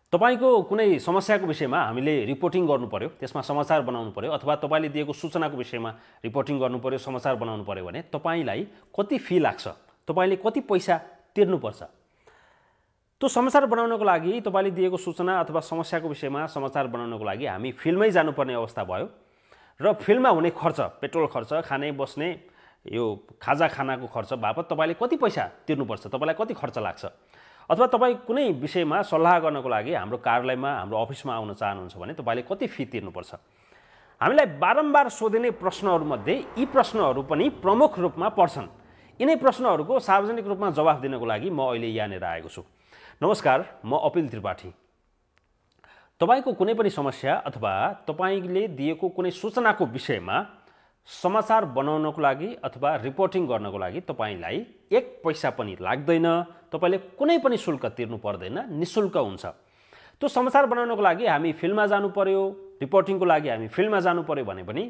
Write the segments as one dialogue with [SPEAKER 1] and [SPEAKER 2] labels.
[SPEAKER 1] तपाईको कुनै समस्याको विषयमा हामीले रिपोर्टिङ गर्नु पर्यो, त्यसमा समाचार बनाउनु पर्यो, अथवा तपाईले दिएको सूचनाको विषयमा रिपोर्टिङ गर्नु पर्यो, समाचार बनाउनु पर्यो भने तपाईलाई कति फी लाग्छ, तपाईले कति पैसा तिर्नुपर्छ? त्यो समाचार बनाउनको लागि तपाईले दिएको सूचना अथवा समस्याको विषयमा समाचार बनाउनको लागि हामी फिल्डमै जानुपर्ने अवस्था भयो र फिल्डमा हुने खर्च, पेट्रोल खर्च, खाने बस्ने यो खाजा खानाको खर्च बापत तपाईले कति पैसा तिर्नुपर्छ, तपाईलाई कति खर्च लाग्छ? अथवा तपाई कुनै विषयमा सल्लाह गर्नको लागि हाम्रो कार्यालयमा, हाम्रो अफिसमा आउन चाहनुहुन्छ भने तपाईले कति फी तिर्नुपर्छ? हामीलाई बारम्बार सोधिने प्रश्नहरूमध्ये यी प्रश्नहरू पनि प्रमुख रूपमा पर्छन्। यिनै प्रश्नहरूको सार्वजनिक रूपमा जवाफ दिनको लागि म अहिले यहाँनिर आएको छु। नमस्कार, म अपिल त्रिपाठी। तपाईको कुनै पनि समस्या अथवा तपाईले दिएको कुनै सूचनाको विषयमा समाचार बनाउनको लागि अथवा रिपोर्टिङ गर्नको लागि तपाईलाई एक पैसा पनि लाग्दैन, तपाईले कुनै पनि शुल्क तिर्नु पर्दैन, निशुल्क हुन्छ। त्यो समाचार बनाउनको लागि हामी फिल्डमा जानु पर्यो, रिपोर्टिङको लागि हामी फिल्डमा जानु पर्यो भने पनि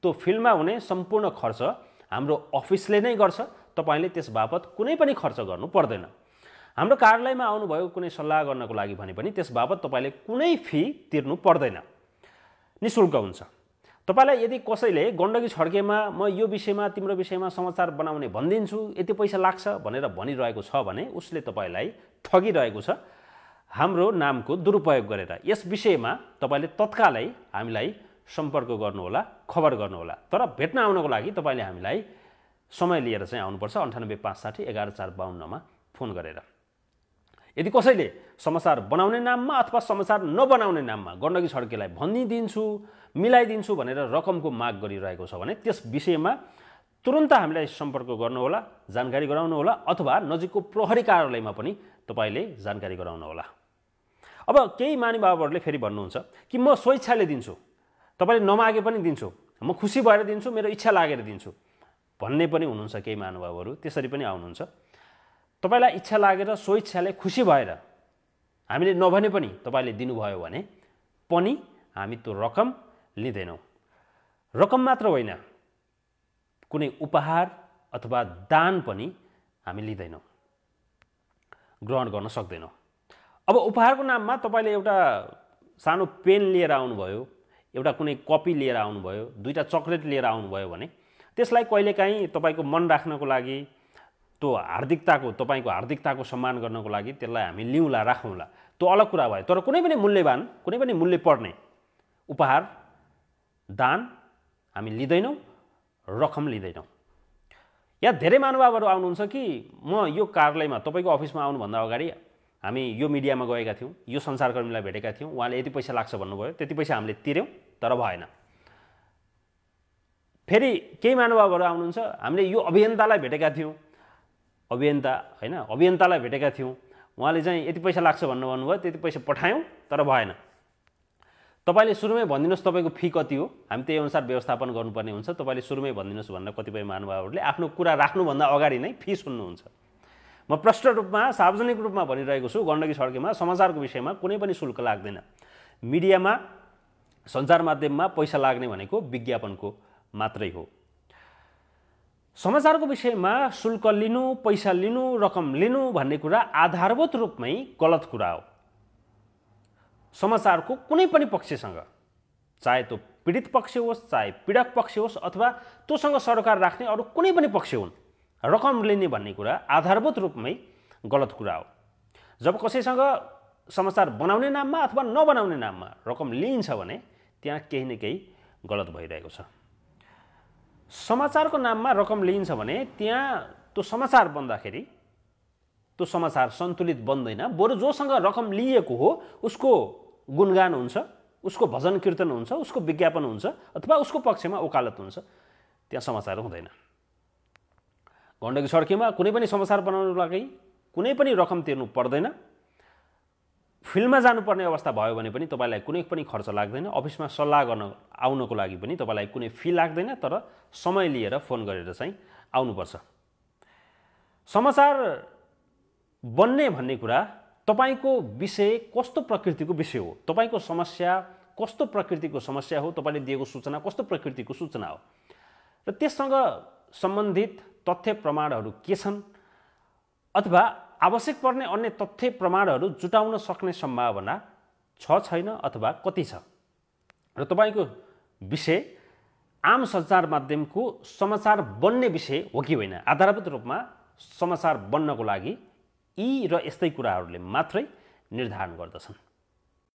[SPEAKER 1] त्यो फिल्डमा हुने सम्पूर्ण खर्च हाम्रो अफिसले नै गर्छ, तपाईले त्यस बापत कुनै पनि खर्च गर्नु पर्दैन। हाम्रो कार्यालयमा आउनुभयो कुनै सल्लाह गर्नको लागि भने पनि त्यस बापत तपाईले कुनै फी तिर्नु पर्दैन, निशुल्क हुन्छ। तपाईलाई यदि कसैले गण्डकी छड्केमा म यो विषयमा तिम्रो विषयमा समाचार बनाउने भनिदिन्छु, यति पैसा लाग्छ भनेर भनिरहेको छ भने उसले तपाईलाई ठगिरहेको छ हाम्रो नामको दुरुपयोग गरेर। यस विषयमा तपाईले तत्कालै हामीलाई सम्पर्क गर्नुहोला, खबर गर्नुहोला। तर भेट्न आउनको लागि तपाईले हामीलाई समय लिएर चाहिँ आउनुपर्छ। 98 560 11 452 मा फोन गरेर। यदि कसैले समाचार बनाउने नाममा अथवा समाचार नबनाउने नाममा गण्डकी छड्केलाई भनिदिन्छु, मिलाइदिन्छु भनेर रकमको माग गरिरहेको छ भने त्यस विषयमा तुरुन्त हामीलाई सम्पर्क गर्नुहोला, जानकारी गराउनुहोला, अथवा नजिकको प्रहरी कार्यालयमा पनि तपाईले जानकारी गराउनुहोला। अब केही महानुभावहरूले फेरि भन्नुहुन्छ कि म स्वेच्छाले दिन्छु, तपाईले नमागे पनि दिन्छु, म खुसी भएर दिन्छु, मेरो इच्छा लागेर दिन्छु भन्ने पनि हुनुहुन्छ केही महानुभावहरू। त्यसरी पनि आउनुहुन्छ। तपाईलाई इच्छा लागेर स्वेच्छाले खुसी भएर हामीले नभने पनि तपाईले दिनुभयो भने पनि हामी त्यो रकम लिँदैनौँ। रकम मात्र होइन, कुनै उपहार अथवा दान पनि हामी लिँदैनौँ, ग्रहण गर्न सक्दैनौँ। अब उपहारको नाममा तपाईले एउटा सानो पेन लिएर आउनुभयो, एउटा कुनै कपी लिएर आउनुभयो, दुईटा चकलेट लिएर आउनुभयो भने त्यसलाई कहिलेकाहीँ तपाईको मन राख्नको लागि, त्यो हार्दिकताको, तपाईको हार्दिकताको सम्मान गर्नको लागि त्यसलाई हामी लिउँला, राखौँला, त्यो अलग कुरा भयो। तर कुनै पनि मूल्यवान, कुनै पनि मूल्य पर्ने उपहार, दान हामी लिँदैनौँ, रकम लिँदैनौँ। यहाँ धेरै महानुभावहरू आउनुहुन्छ कि म यो कार्यालयमा, तपाईको अफिसमा आउनुभन्दा अगाडि हामी यो मिडियामा गएका थियौँ, यो सञ्चारकर्मीलाई भेटेका थियौँ, उहाँले यति पैसा लाग्छ भन्नुभयो, त्यति पैसा हामीले तिर्यौँ, तर भएन। फेरि केही महानुभावहरू आउनुहुन्छ, हामीले यो अभियन्तालाई भेटेका थियौँ, अभियन्तालाई भेटेका थियौँ, उहाँले चाहिँ यति पैसा लाग्छ भन्नुभयो, त्यति पैसा पठायौँ, तर भएन। तपाईले सुरुमै भनिदिनुहोस् तपाईको फी कति हो, हामी त्यही अनुसार व्यवस्थापन गर्नुपर्ने हुन्छ। तपाईले सुरुमै भनिदिनुहोस् भनेर कतिपय महानुभावहरूले आफ्नो कुरा राख्नुभन्दा अगाडि नै फी सुन्नुहुन्छ। म प्रष्ट रूपमा, सार्वजनिक रूपमा भनिरहेको छु, गण्डकी छड्केमा समाचारको विषयमा कुनै पनि शुल्क लाग्दैन। मिडियामा, सञ्चार माध्यममा पैसा लाग्ने भनेको विज्ञापनको मात्रै हो। समाचारको विषयमा शुल्क लिनु, पैसा लिनु, रकम लिनु भन्ने कुरा आधारभूत रूपमै गलत कुरा हो। समाचारको कुनै पनि पक्षसँग, चाहे त्यो पीडित पक्ष होस्, चाहे पीडक पक्ष होस्, अथवा त्योसँग सरोकार राख्ने अरू कुनै पनि पक्ष हुन्, रकम लिने भन्ने कुरा आधारभूत रूपमै गलत कुरा हो। जब कसैसँग समाचार बनाउने नाममा अथवा नबनाउने नाममा रकम लिइन्छ भने त्यहाँ केही न केही गलत भइरहेको छ। समाचारको नाममा रकम लिइन्छ भने त्यहाँ त्यो समाचार बन्दाखेरि त्यो समाचार सन्तुलित बन्दैन। बरु जोसँग रकम लिएको हो उसको गुणगान हुन्छ, उसको भजन कीर्तन हुन्छ, उसको विज्ञापन हुन्छ, अथवा उसको पक्षमा वकालत हुन्छ, त्यहाँ समाचार हुँदैन। गण्डकी छड्केमा कुनै पनि समाचार बनाउनको लागि कुनै पनि रकम तिर्नु पर्दैन। फिल्डमा जानुपर्ने अवस्था भयो भने पनि तपाईलाई कुनै पनि खर्च लाग्दैन। अफिसमा सल्लाह गर्न आउनको लागि पनि तपाईलाई कुनै फी लाग्दैन, तर समय लिएर फोन गरेर चाहिँ आउनुपर्छ। समाचार बन्ने भन्ने कुरा तपाईको विषय कस्तो प्रकृतिको विषय हो, तपाईको समस्या कस्तो प्रकृतिको समस्या हो, तपाईले दिएको सूचना कस्तो प्रकृतिको सूचना हो र त्यससँग सम्बन्धित तथ्य प्रमाणहरू के छन् अथवा आवश्यक पर्ने अन्य तथ्य प्रमाणहरू जुटाउन सक्ने सम्भावना छैन अथवा कति छ र तपाईँको विषय आम सञ्चार माध्यमको समाचार बन्ने विषय हो कि होइन, आधारभूत रूपमा समाचार बन्नको लागि यी र यस्तै कुराहरूले मात्रै निर्धारण गर्दछन्।